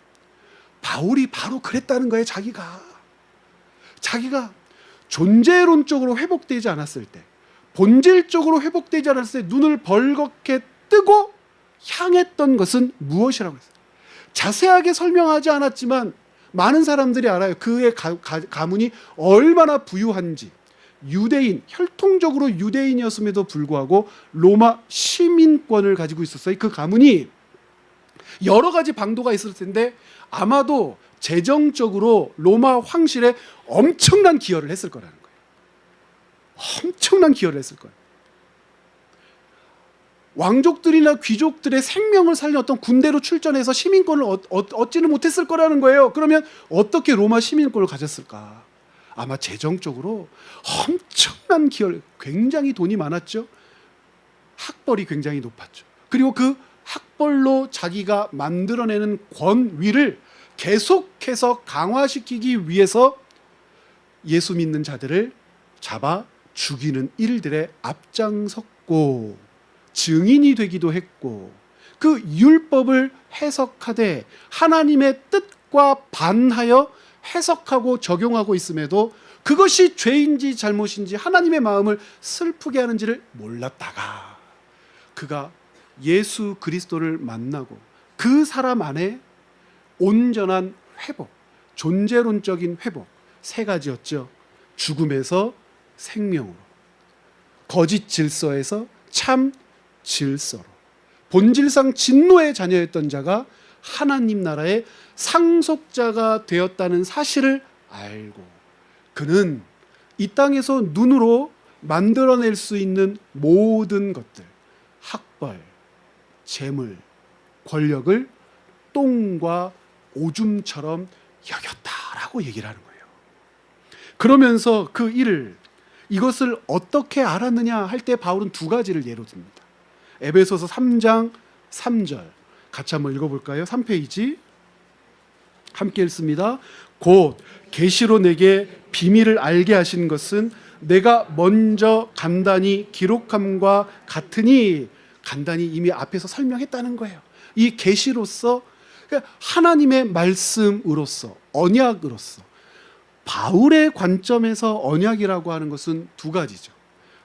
Speaker 1: 바울이 바로 그랬다는 거예요. 자기가 존재론적으로 회복되지 않았을 때, 본질적으로 회복되지 않았을 때 눈을 벌겋게 뜨고 향했던 것은 무엇이라고 했어요? 자세하게 설명하지 않았지만 많은 사람들이 알아요. 그의 가문이 얼마나 부유한지. 유대인, 혈통적으로 유대인이었음에도 불구하고 로마 시민권을 가지고 있었어요. 그 가문이 여러 가지 방도가 있을 텐데 아마도 재정적으로 로마 황실에 엄청난 기여를 했을 거라는 거예요. 엄청난 기여를 했을 거예요. 왕족들이나 귀족들의 생명을 살린 어떤 군대로 출전해서 시민권을 얻지는 못했을 거라는 거예요. 그러면 어떻게 로마 시민권을 가졌을까? 아마 재정적으로 엄청난 기여를, 굉장히 돈이 많았죠. 학벌이 굉장히 높았죠. 그리고 그 학벌로 자기가 만들어내는 권위를 계속해서 강화시키기 위해서 예수 믿는 자들을 잡아 죽이는 일들에 앞장섰고 증인이 되기도 했고, 그 율법을 해석하되 하나님의 뜻과 반하여 해석하고 적용하고 있음에도 그것이 죄인지 잘못인지 하나님의 마음을 슬프게 하는지를 몰랐다가 그가 예수 그리스도를 만나고 그 사람 안에 온전한 회복, 존재론적인 회복, 세 가지였죠. 죽음에서 생명으로, 거짓 질서에서 참 질서로, 본질상 진노의 자녀였던 자가 하나님 나라의 상속자가 되었다는 사실을 알고 그는 이 땅에서 눈으로 만들어낼 수 있는 모든 것들, 학벌, 재물, 권력을 똥과 오줌처럼 여겼다라고 얘기를 하는 거예요. 그러면서 그 일을 이것을 어떻게 알았느냐 할 때 바울은 두 가지를 예로 듭니다. 에베소서 3장 3절 같이 한번 읽어볼까요? 3페이지 함께 읽습니다. 곧 계시로 내게 비밀을 알게 하신 것은 내가 먼저 간단히 기록함과 같으니, 간단히 이미 앞에서 설명했다는 거예요. 이 계시로서 하나님의 말씀으로서, 언약으로서, 바울의 관점에서 언약이라고 하는 것은 두 가지죠.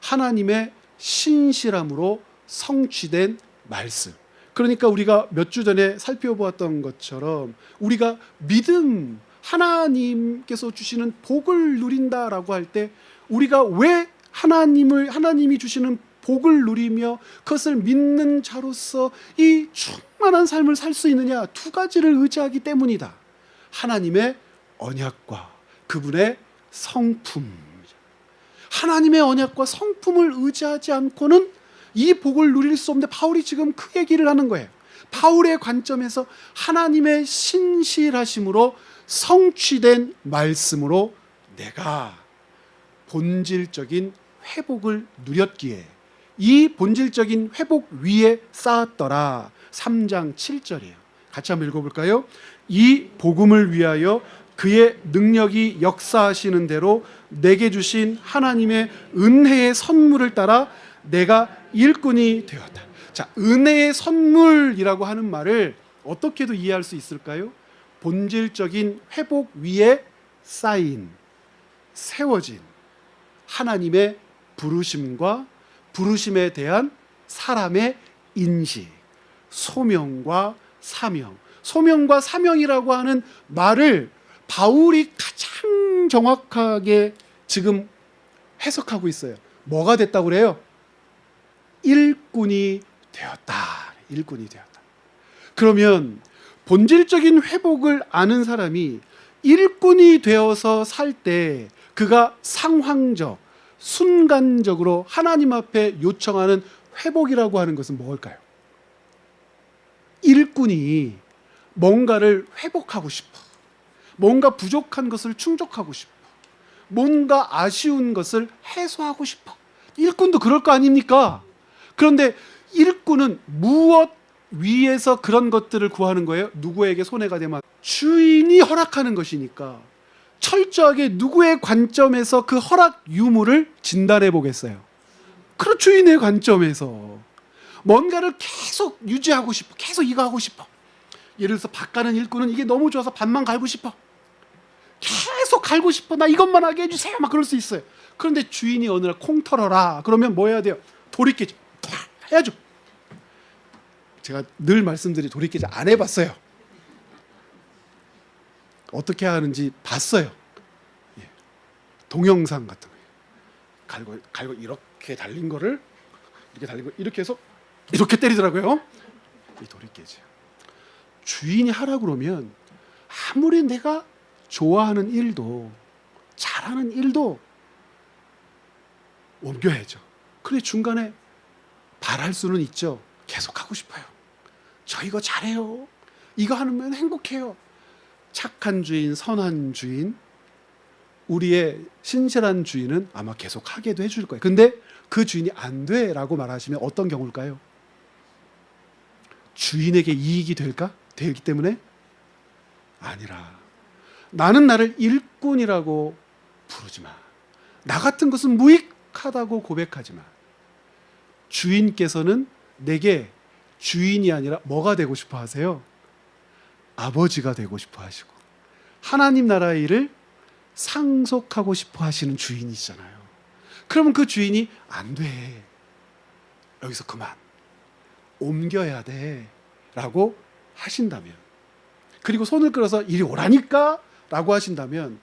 Speaker 1: 하나님의 신실함으로 성취된 말씀. 그러니까 우리가 몇 주 전에 살펴보았던 것처럼 우리가 믿음, 하나님께서 주시는 복을 누린다라고 할 때 우리가 왜 하나님이 주시는 복을 누리며 그것을 믿는 자로서 이 충만한 삶을 살 수 있느냐, 두 가지를 의지하기 때문이다. 하나님의 언약과 그분의 성품. 하나님의 언약과 성품을 의지하지 않고는 이 복을 누릴 수 없는데 바울이 지금 그 얘기를 하는 거예요. 바울의 관점에서 하나님의 신실하심으로 성취된 말씀으로 내가 본질적인 회복을 누렸기에 이 본질적인 회복 위에 쌓았더라. 3장 7절이에요. 같이 한번 읽어볼까요? 이 복음을 위하여 그의 능력이 역사하시는 대로 내게 주신 하나님의 은혜의 선물을 따라 내가 일꾼이 되었다. 자, 은혜의 선물이라고 하는 말을 어떻게도 이해할 수 있을까요? 본질적인 회복 위에 쌓인, 세워진 하나님의 부르심과 부르심에 대한 사람의 인식, 소명과 사명. 소명과 사명이라고 하는 말을 바울이 가장 정확하게 지금 해석하고 있어요. 뭐가 됐다고 그래요? 일꾼이 되었다. 일꾼이 되었다. 그러면 본질적인 회복을 아는 사람이 일꾼이 되어서 살 때 그가 상황적, 순간적으로 하나님 앞에 요청하는 회복이라고 하는 것은 뭘까요? 일꾼이 뭔가를 회복하고 싶어. 뭔가 부족한 것을 충족하고 싶어. 뭔가 아쉬운 것을 해소하고 싶어. 일꾼도 그럴 거 아닙니까? 그런데 일꾼은 무엇 위에서 그런 것들을 구하는 거예요? 누구에게 손해가 되면 주인이 허락하는 것이니까 철저하게 누구의 관점에서 그 허락 유무를 진단해 보겠어요? 그런 주인의 관점에서 뭔가를 계속 유지하고 싶어. 계속 이거 하고 싶어. 예를 들어서 밭 가는 일꾼은 이게 너무 좋아서 밭만 갈고 싶어. 계속 갈고 싶어. 나 이것만 하게 해주세요. 막 그럴 수 있어요. 그런데 주인이 어느 날 콩 털어라. 그러면 뭐 해야 돼요? 돌이키죠. 해야죠. 제가 늘 말씀드리 돌이키지 안 해봤어요. 어떻게 하는지 봤어요. 예. 동영상 같은 거. 갈고 이렇게 달린 거를 이렇게 달린 거 이렇게 해서 이렇게 때리더라고요. 이 돌이 깨져. 주인이 하라 그러면 아무리 내가 좋아하는 일도 잘하는 일도 옮겨야죠. 그런데 중간에 바랄 수는 있죠. 계속 하고 싶어요. 저 이거 잘해요. 이거 하면 행복해요. 착한 주인, 선한 주인, 우리의 신실한 주인은 아마 계속 하게도 해줄 거예요. 근데 그 주인이 안 돼라고 말하시면 어떤 경우일까요? 주인에게 이익이 될까? 되기 때문에? 아니라 나는 나를 일꾼이라고 부르지 마. 나 같은 것은 무익하다고 고백하지 마. 주인께서는 내게 주인이 아니라 뭐가 되고 싶어 하세요? 아버지가 되고 싶어 하시고 하나님 나라의 일을 상속하고 싶어 하시는 주인이시잖아요. 그러면 그 주인이 안 돼. 여기서 그만. 옮겨야 돼. 라고 하신다면, 그리고 손을 끌어서 이리 오라니까 라고 하신다면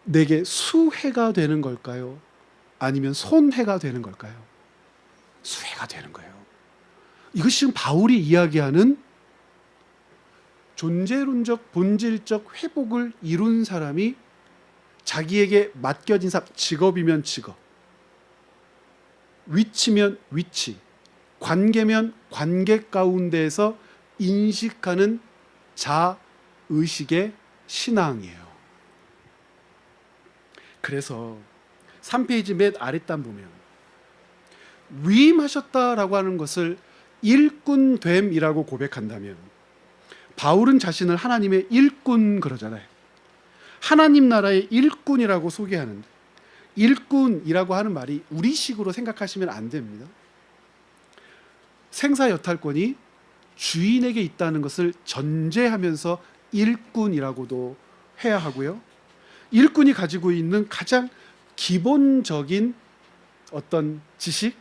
Speaker 1: 내게 수해가 되는 걸까요? 아니면 손해가 되는 걸까요? 수해가 되는 거예요. 이것이 지금 바울이 이야기하는 존재론적 본질적 회복을 이룬 사람이 자기에게 맡겨진 삶, 직업이면 직업, 위치면 위치, 관계면 관계 가운데에서 인식하는 자의식의 신앙이에요. 그래서 3페이지 맨 아랫단 보면 위임하셨다라고 하는 것을 일꾼됨이라고 고백한다면, 바울은 자신을 하나님의 일꾼 그러잖아요. 하나님 나라의 일꾼이라고 소개하는데, 일꾼이라고 하는 말이 우리식으로 생각하시면 안 됩니다. 생사여탈권이 주인에게 있다는 것을 전제하면서 일꾼이라고도 해야 하고요. 일꾼이 가지고 있는 가장 기본적인 어떤 지식,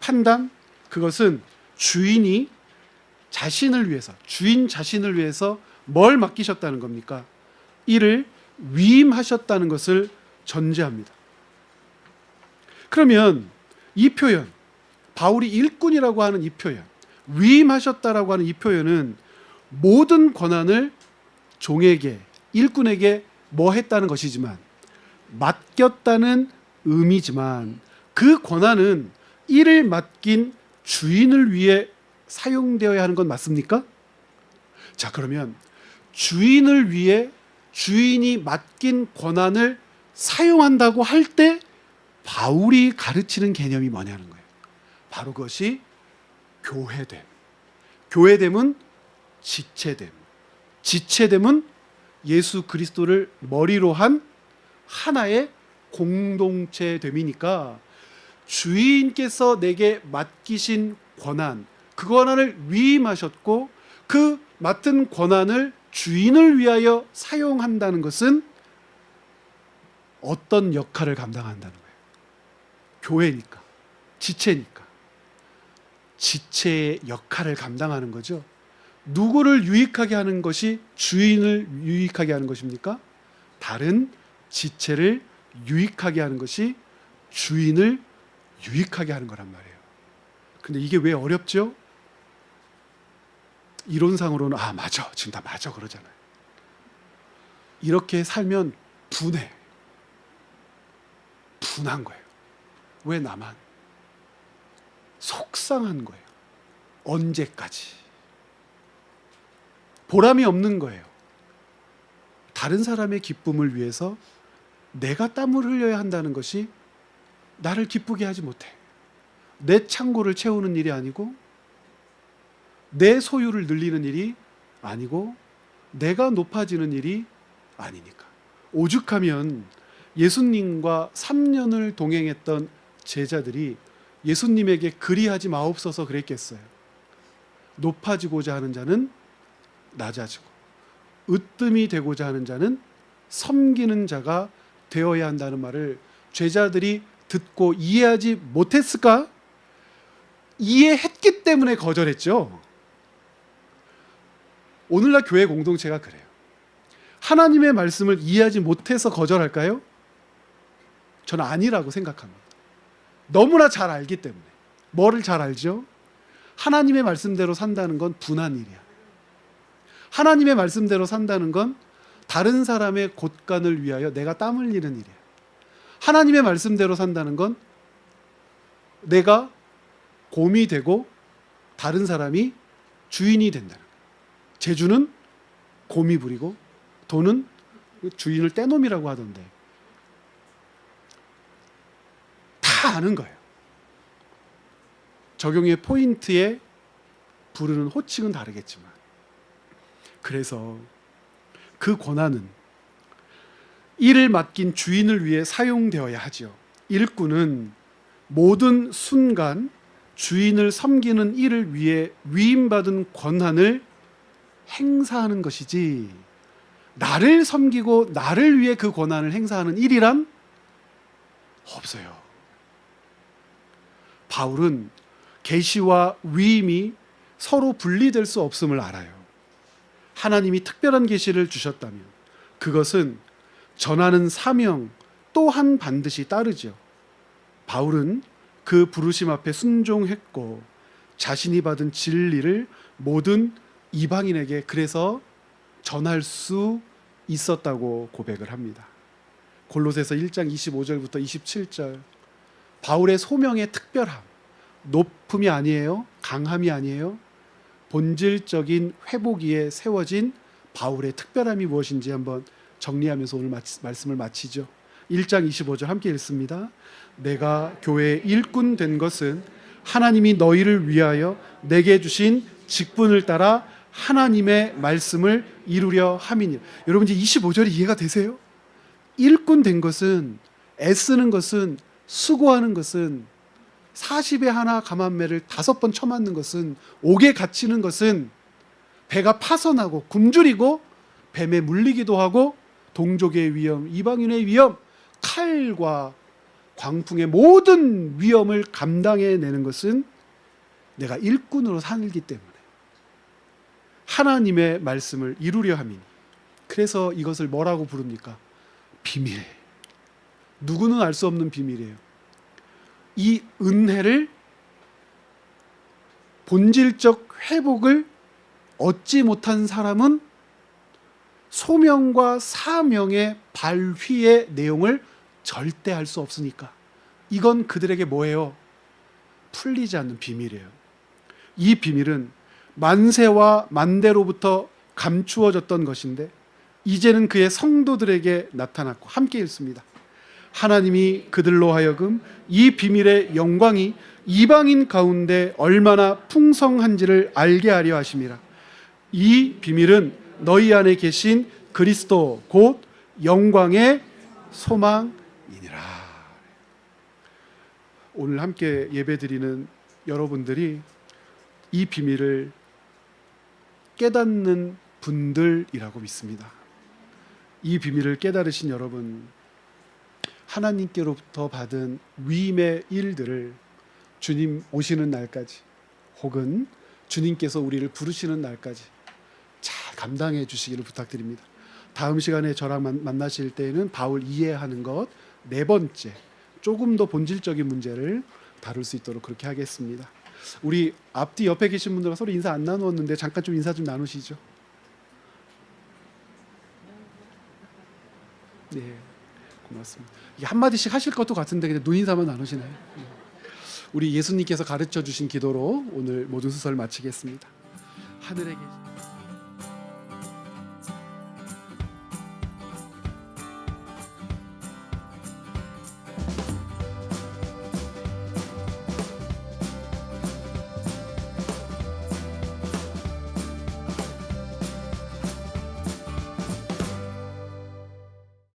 Speaker 1: 판단, 그것은 주인이 자신을 위해서, 주인 자신을 위해서 뭘 맡기셨다는 겁니까? 이를 위임하셨다는 것을 전제합니다. 그러면 이 표현, 바울이 일꾼이라고 하는 이 표현, 위임하셨다라고 하는 이 표현은 모든 권한을 종에게, 일꾼에게 뭐 했다는 것이지만, 맡겼다는 의미지만, 그 권한은 이를 맡긴 주인을 위해 사용되어야 하는 건 맞습니까? 자, 그러면 주인을 위해 주인이 맡긴 권한을 사용한다고 할 때 바울이 가르치는 개념이 뭐냐는 거예요. 바로 그것이 교회됨. 교회됨은 지체됨. 지체됨은 예수 그리스도를 머리로 한 하나의 공동체됨이니까, 주인께서 내게 맡기신 권한, 그 권한을 위임하셨고 그 맡은 권한을 주인을 위하여 사용한다는 것은 어떤 역할을 감당한다는 거예요? 교회니까, 지체니까 지체의 역할을 감당하는 거죠. 누구를 유익하게 하는 것이 주인을 유익하게 하는 것입니까? 다른 지체를 유익하게 하는 것이 주인을 유익하게 하는 거란 말이에요. 근데 이게 왜 어렵죠? 이론상으로는 맞아, 지금 다 맞아 그러잖아요. 이렇게 살면 분한 거예요. 왜 나만? 속상한 거예요. 언제까지? 보람이 없는 거예요. 다른 사람의 기쁨을 위해서 내가 땀을 흘려야 한다는 것이 나를 기쁘게 하지 못해. 내 창고를 채우는 일이 아니고, 내 소유를 늘리는 일이 아니고, 내가 높아지는 일이 아니니까. 오죽하면 예수님과 3년을 동행했던 제자들이 예수님에게 그리하지 마옵소서 그랬겠어요. 높아지고자 하는 자는 낮아지고, 으뜸이 되고자 하는 자는 섬기는 자가 되어야 한다는 말을 제자들이 듣고 이해하지 못했을까? 이해했기 때문에 거절했죠. 오늘날 교회 공동체가 그래요. 하나님의 말씀을 이해하지 못해서 거절할까요? 저는 아니라고 생각합니다. 너무나 잘 알기 때문에. 뭐를 잘 알죠? 하나님의 말씀대로 산다는 건 분한 일이야. 하나님의 말씀대로 산다는 건 다른 사람의 곳간을 위하여 내가 땀 흘리는 일이야. 하나님의 말씀대로 산다는 건 내가 곰이 되고 다른 사람이 주인이 된다는 거야. 재주는 곰이 부리고 돈은 주인을 떼놈이라고 하던데, 다 아는 거예요. 적용의 포인트에 부르는 호칭은 다르겠지만, 그래서 그 권한은 일을 맡긴 주인을 위해 사용되어야 하죠. 일꾼은 모든 순간 주인을 섬기는 일을 위해 위임받은 권한을 행사하는 것이지, 나를 섬기고 나를 위해 그 권한을 행사하는 일이란 없어요. 바울은 계시와 위임이 서로 분리될 수 없음을 알아요. 하나님이 특별한 계시를 주셨다면 그것은 전하는 사명 또한 반드시 따르죠. 바울은 그 부르심 앞에 순종했고 자신이 받은 진리를 모든 이방인에게 그래서 전할 수 있었다고 고백을 합니다. 골로새서 1장 25절부터 27절, 바울의 소명의 특별함, 높음이 아니에요, 강함이 아니에요, 본질적인 회복 위에 세워진 바울의 특별함이 무엇인지 한번 정리하면서 오늘 말씀을 마치죠. 1장 25절 함께 읽습니다. 내가 교회의 일꾼 된 것은 하나님이 너희를 위하여 내게 주신 직분을 따라 하나님의 말씀을 이루려 함이니라. 여러분 이제 25절이 이해가 되세요? 일꾼 된 것은, 애쓰는 것은, 수고하는 것은, 40에 하나 감한매를 5번 쳐맞는 것은, 옥에 갇히는 것은, 배가 파선하고 굶주리고 뱀에 물리기도 하고 동족의 위험, 이방인의 위험, 칼과 광풍의 모든 위험을 감당해내는 것은 내가 일꾼으로 살기 때문에 하나님의 말씀을 이루려 함이니. 그래서 이것을 뭐라고 부릅니까? 비밀. 누구는 알 수 없는 비밀이에요. 이 은혜를, 본질적 회복을 얻지 못한 사람은 소명과 사명의 발휘의 내용을 절대 알 수 없으니까 이건 그들에게 뭐예요? 풀리지 않는 비밀이에요. 이 비밀은 만세와 만대로부터 감추어졌던 것인데 이제는 그의 성도들에게 나타났고, 함께 읽습니다. 하나님이 그들로 하여금 이 비밀의 영광이 이방인 가운데 얼마나 풍성한지를 알게 하려 하심이라. 이 비밀은 너희 안에 계신 그리스도 곧 영광의 소망이니라. 오늘 함께 예배드리는 여러분들이 이 비밀을 깨닫는 분들이라고 믿습니다. 이 비밀을 깨달으신 여러분, 하나님께로부터 받은 위임의 일들을 주님 오시는 날까지, 혹은 주님께서 우리를 부르시는 날까지 잘 감당해 주시기를 부탁드립니다. 다음 시간에 저랑 만나실 때에는 바울 이해하는 것 4번째, 조금 더 본질적인 문제를 다룰 수 있도록 그렇게 하겠습니다. 우리 앞뒤 옆에 계신 분들과 서로 인사 안 나누었는데 잠깐 좀 인사 좀 나누시죠. 네, 고맙습니다. 이게 한마디씩 하실 것도 같은데 그냥 눈인사만 나누시나요? 우리 예수님께서 가르쳐 주신 기도로 오늘 모든 수설 마치겠습니다. 하늘에 계신